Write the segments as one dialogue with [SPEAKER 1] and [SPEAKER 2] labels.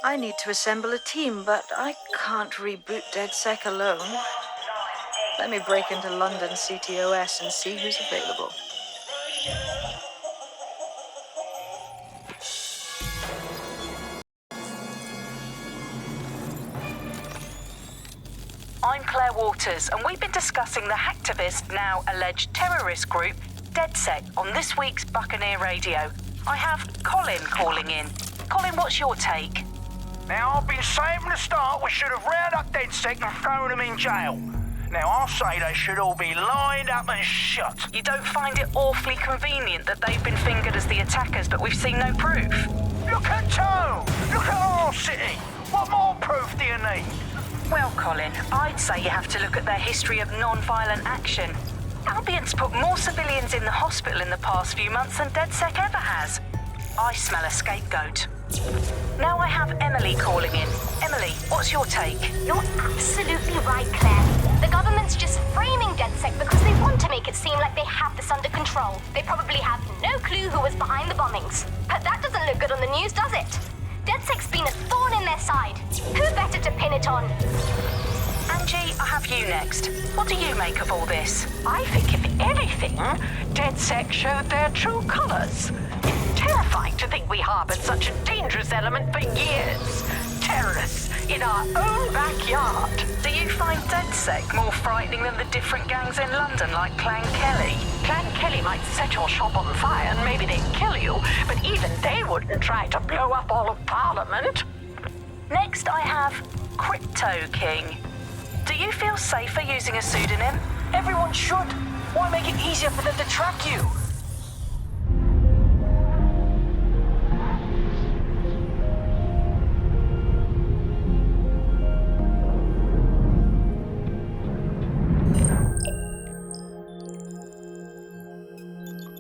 [SPEAKER 1] I need to assemble a team, but I can't reboot Dedsec alone. Let me break into London CTOS and see who's available.
[SPEAKER 2] I'm Claire Waters, and we've been discussing the hacktivist, now alleged terrorist group, Dedsec, on this week's Buccaneer Radio. I have Colin calling in. Colin, what's your take?
[SPEAKER 3] Now, I've been saying from the start we should have rounded up Dedsec and thrown them in jail. Now, I'll say they should all be lined up and shot.
[SPEAKER 2] You don't find it awfully convenient that they've been fingered as the attackers, but we've seen no proof?
[SPEAKER 3] Look at Toe! Look at our city! What more proof do you need?
[SPEAKER 2] Well, Colin, I'd say you have to look at their history of non-violent action. Albion's put more civilians in the hospital in the past few months than Dedsec ever has. I smell a scapegoat. Now I have Emily calling in. Emily, what's your take?
[SPEAKER 4] You're absolutely right, Claire. The government's just framing Dedsec because they want to make it seem like they have this under control. They probably have no clue who was behind the bombings. But that doesn't look good on the news, does it? Dedsec's been a thorn in their side. Who better to pin it on?
[SPEAKER 2] Angie, I have you next. What do you make of all this?
[SPEAKER 5] I think, if anything, Dedsec showed their true colors. It's terrifying to think we harbored such a dangerous element for years. Terrorists in our own backyard.
[SPEAKER 2] Do you find Dedsec more frightening than the different gangs in London, like Clan Kelly?
[SPEAKER 5] Clan Kelly might set your shop on fire and maybe they'd kill you, but even they wouldn't try to blow up all of Parliament.
[SPEAKER 2] Next, I have Crypto King. Do you feel safer using a pseudonym?
[SPEAKER 6] Everyone should. Why make it easier for them to track you?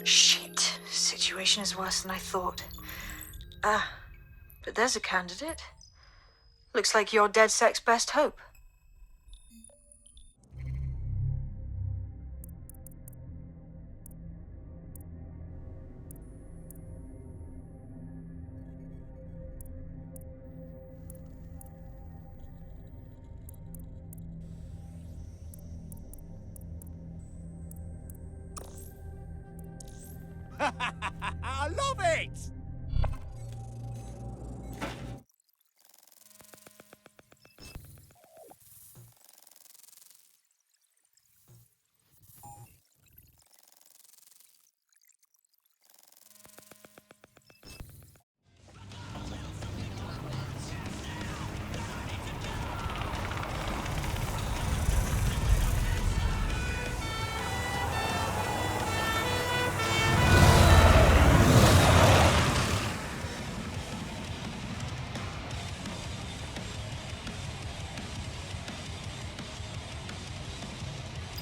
[SPEAKER 1] Shit. Situation is worse than I thought. But there's a candidate. Looks like you're Dedsec's best hope.
[SPEAKER 7] I love it!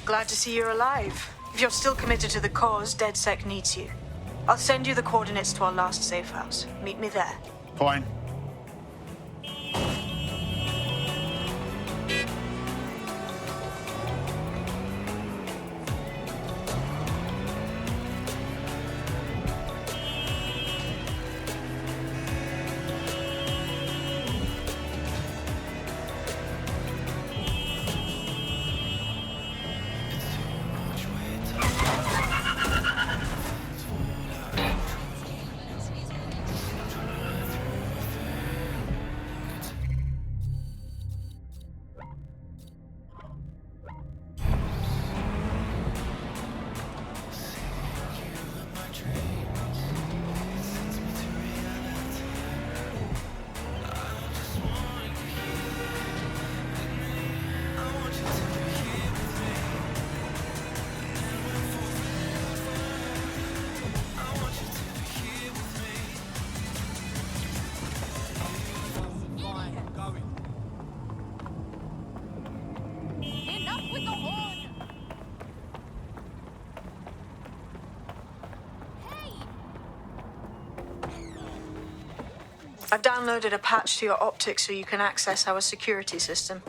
[SPEAKER 1] Glad to see you're alive. If you're still committed to the cause, Dedsec needs you. I'll send you the coordinates to our last safe house. Meet me there.
[SPEAKER 7] Fine.
[SPEAKER 1] I've downloaded a patch to your optics so you can access our security system.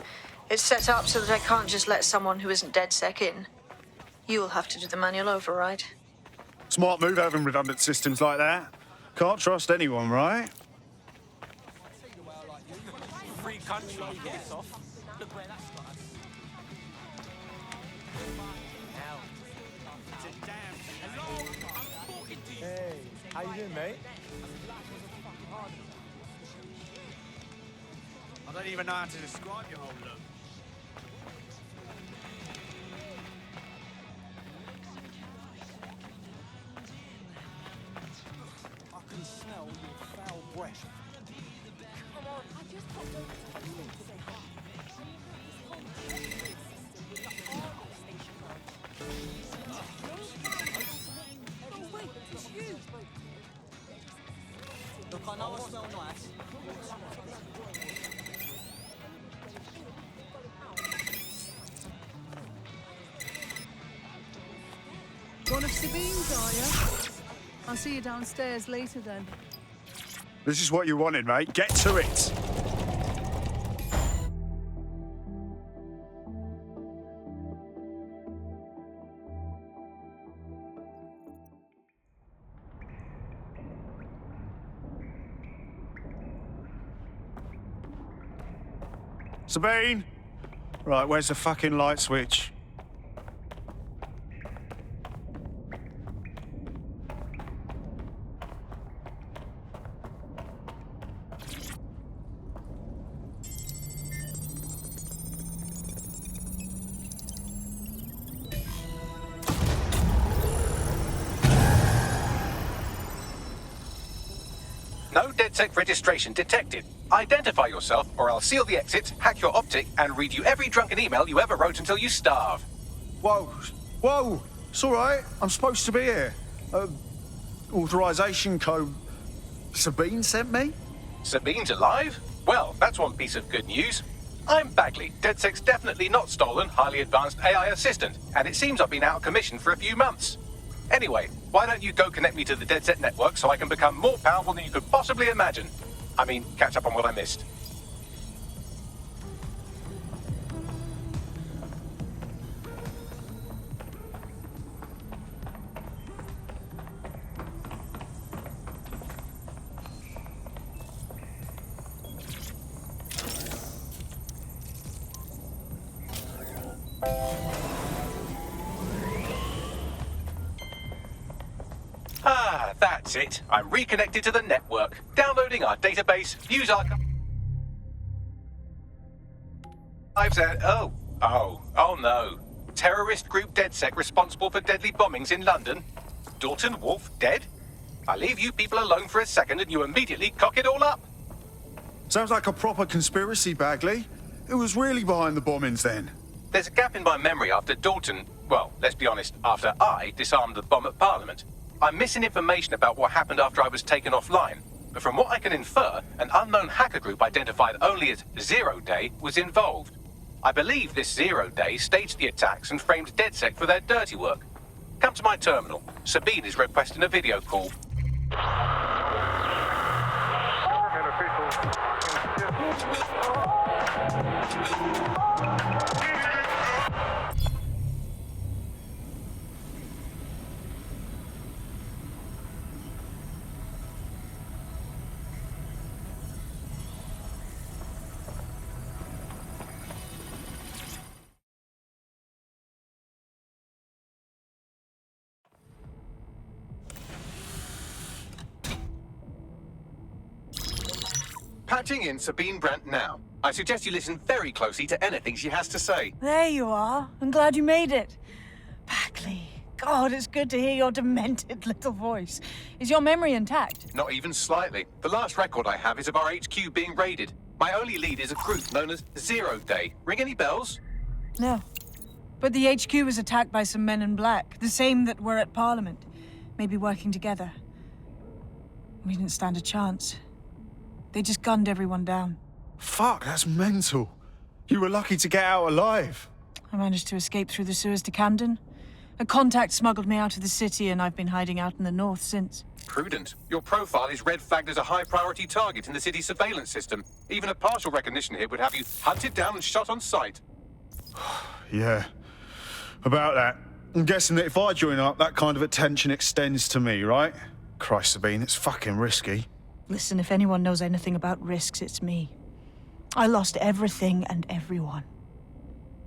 [SPEAKER 1] It's set up so that I can't just let someone who isn't Dedsec in. You'll have to do the manual override.
[SPEAKER 7] Smart move having redundant systems like that. Can't trust anyone, right?
[SPEAKER 8] country. Piss off. Look where that's got us. Hell. It's a damn... Hello? I'm talking to you.
[SPEAKER 9] Hey, how you doing, mate?
[SPEAKER 7] I don't even know how to describe your whole look.
[SPEAKER 9] I can smell your foul breath. Come on, I just popped over to the room to say hi. Oh, wait, it's you! Look, I know I smell nice.
[SPEAKER 10] One of Sabine's, are you? I'll see you downstairs later then.
[SPEAKER 7] This is what you wanted, mate. Get to it. Sabine! Right, where's the fucking light switch?
[SPEAKER 11] No Dedsec registration detected. Identify yourself, or I'll seal the exits, hack your optic, and read you every drunken email you ever wrote until you starve.
[SPEAKER 7] Whoa, whoa, it's all right. I'm supposed to be here. Authorization code Sabine sent me?
[SPEAKER 11] Sabine's alive? Well, that's one piece of good news. I'm Bagley, Dedsec's definitely not stolen, highly advanced AI assistant, and it seems I've been out of commission for a few months. Anyway, why don't you go connect me to the Dedsec network so I can become more powerful than you could possibly imagine? I mean, catch up on what I missed. Ah, that's it. I'm reconnected to the network. Downloading our database, views archives and... Oh no. Terrorist group Dedsec responsible for deadly bombings in London? Dalton Wolf dead? I leave you people alone for a second and you immediately cock it all up.
[SPEAKER 7] Sounds like a proper conspiracy, Bagley. Who was really behind the bombings then?
[SPEAKER 11] There's a gap in my memory after Dalton... Well, let's be honest, after I disarmed the bomb at Parliament. I'm missing information about what happened after I was taken offline, but from what I can infer, an unknown hacker group identified only as Zero Day was involved. I believe this Zero Day staged the attacks and framed Dedsec for their dirty work. Come to my terminal. Sabine is requesting a video call. Patching in Sabine Brandt now. I suggest you listen very closely to anything she has to say.
[SPEAKER 10] There you are. I'm glad you made it. Bagley. God, it's good to hear your demented little voice. Is your memory intact?
[SPEAKER 11] Not even slightly. The last record I have is of our HQ being raided. My only lead is a group known as Zero Day. Ring any bells?
[SPEAKER 10] No. But the HQ was attacked by some men in black, the same that were at Parliament. Maybe working together. We didn't stand a chance. They just gunned everyone down.
[SPEAKER 7] Fuck, that's mental. You were lucky to get out alive.
[SPEAKER 10] I managed to escape through the sewers to Camden. A contact smuggled me out of the city, and I've been hiding out in the north since.
[SPEAKER 11] Prudent. Your profile is red flagged as a high-priority target in the city's surveillance system. Even a partial recognition here would have you hunted down and shot on sight.
[SPEAKER 7] Yeah, about that. I'm guessing that if I join up, that kind of attention extends to me, right? Christ, Sabine, it's fucking risky.
[SPEAKER 10] Listen, if anyone knows anything about risks, it's me. I lost everything and everyone.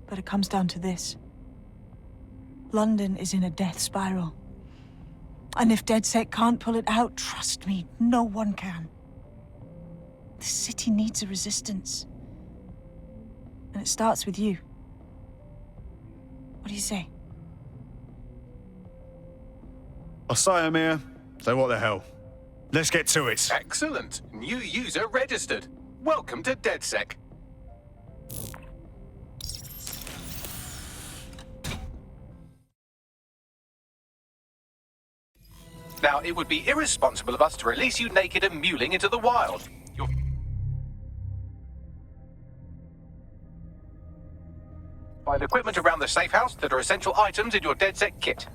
[SPEAKER 10] But it comes down to this. London is in a death spiral. And if Dedsec can't pull it out, trust me, no one can. The city needs a resistance. And it starts with you. What do you say?
[SPEAKER 7] I say, Amir, so what the hell? Let's get to it.
[SPEAKER 11] Excellent. New user registered. Welcome to Dedsec. Now, it would be irresponsible of us to release you naked and mewling into the wild. Find equipment around the safe house that are essential items in your Dedsec kit.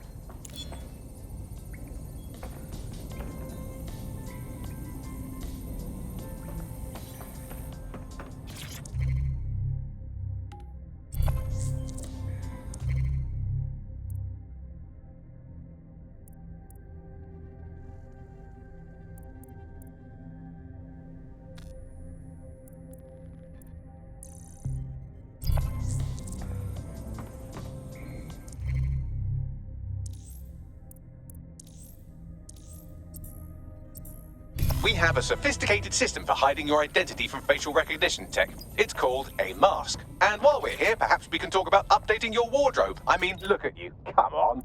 [SPEAKER 11] We have a sophisticated system for hiding your identity from facial recognition tech. It's called a mask. And while we're here, perhaps we can talk about updating your wardrobe. I mean, look at you. Come on.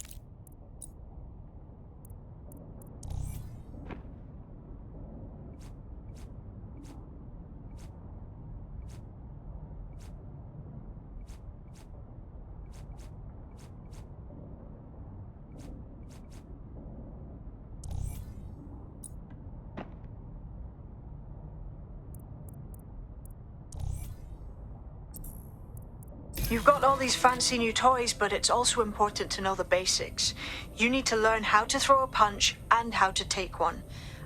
[SPEAKER 1] You've got all these fancy new toys, but it's also important to know the basics. You need to learn how to throw a punch and how to take one.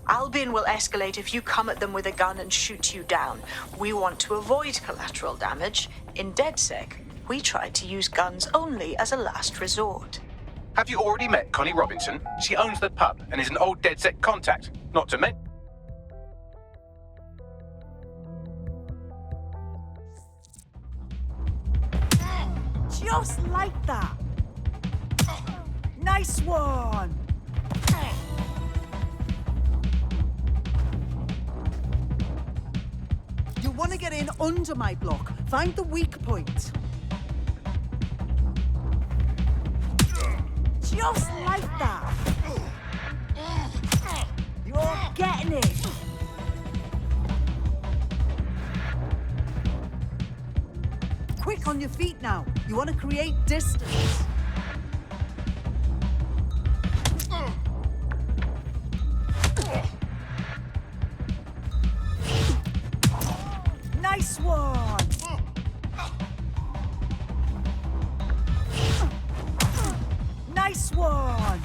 [SPEAKER 1] Albion will escalate if you come at them with a gun and shoot you down. We want to avoid collateral damage. In Dedsec, we try to use guns only as a last resort.
[SPEAKER 11] Have you already met Connie Robinson? She owns the pub and is an old Dedsec contact. Not to mention...
[SPEAKER 10] Just like that. Nice one.
[SPEAKER 12] You want to get in under my block. Find the weak point.
[SPEAKER 10] Just like that. You're getting it.
[SPEAKER 12] Quick on your feet now. You want to create distance.
[SPEAKER 10] Nice one. Nice one.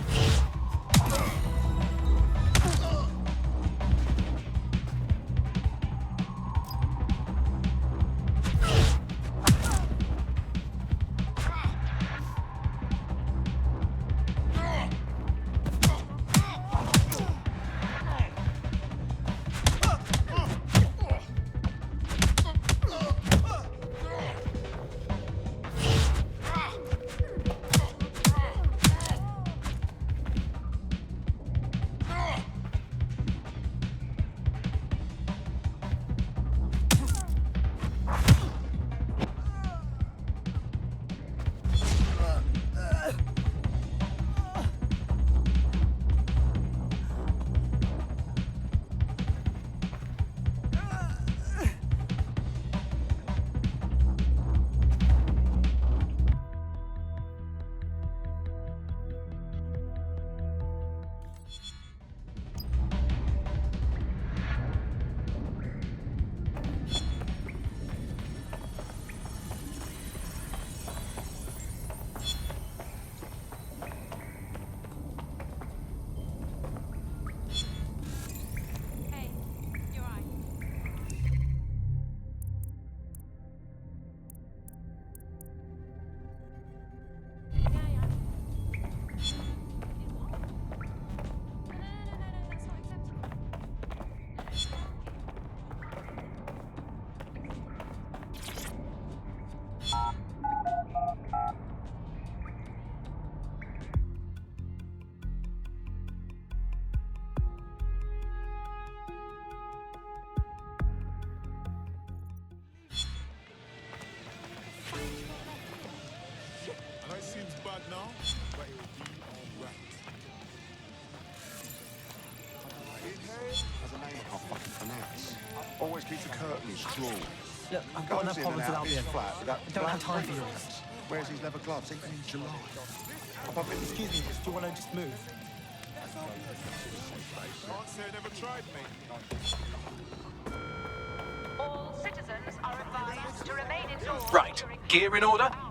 [SPEAKER 9] know, but it will be alright.
[SPEAKER 13] As a name I can't fucking pronounce. Always keeps the curtains drawn.
[SPEAKER 6] Look, I've got enough problems without being
[SPEAKER 13] flat.
[SPEAKER 6] I don't have time for yours.
[SPEAKER 13] Wears his leather gloves even in July.
[SPEAKER 6] Excuse me, do you want to just move?
[SPEAKER 9] Can't say I never tried, mate.
[SPEAKER 2] All citizens are advised to remain indoors.
[SPEAKER 11] Right, gear in order?